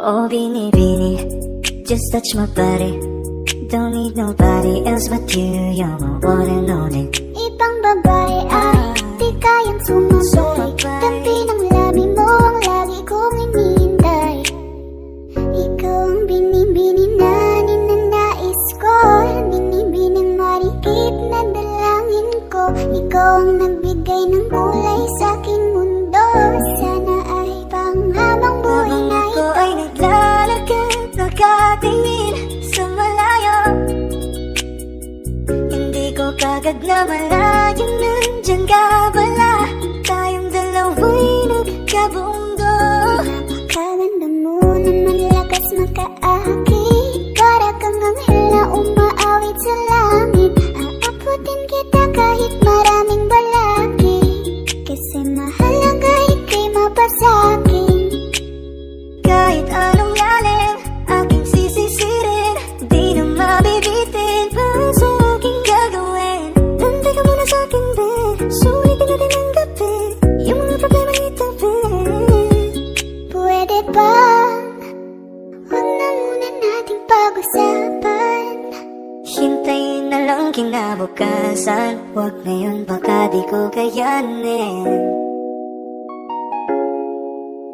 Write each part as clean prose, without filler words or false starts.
Oh, Bini, Bini, just touch my body. Don't need nobody else but you. You're my one and only. Ibang babae ay di kayang sumabay. Tabi ng labi mo ang lagi kong hinihintay. Ikaw ang binibini na ninanais ko. Binibining marikit na dalangin ko. Ikaw ang nagbigay ng kulay sa aking mundo. Sana ay panghabang buhay na Ako ay naglalakad, nakatingin sa malayo. Hindi ko kagad na malayang nandyan ka pala. Tayong dalawa'y nagkabundo. Napakaganda mo na malakas makaakit. Para kang anghel na umaawit sa langit. Aabutin kita kahit maraming balakid. Kasi mahalaga ika'y mapasakin. Kahit anong lalim, aking sisisirin. Di na mabibitin pa sa aking gagawin. Nanday ka muna sa akin, babe. Sulitin natin ang gabi. Yung mga problema itabi. Pwede ba? Huwag na muna nating pag-usapan. Hintayin na lang kinabukasan. Huwag ngayon, baka di ko kayanin.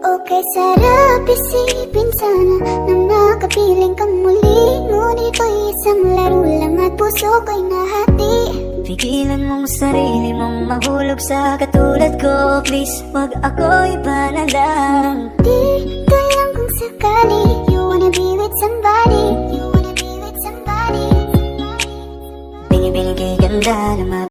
Okay, sarap isipin sana na makapiling kang muli. Ngunit ito'y isang laro lang at puso ko'y nahati. Pigilan mong sarili mong mahulog sa katulad ko. Please, wag ako'y panalang. Dito lang kung sakali. You wanna be with somebody. You wanna be with somebody. Bini-bini kay ganda na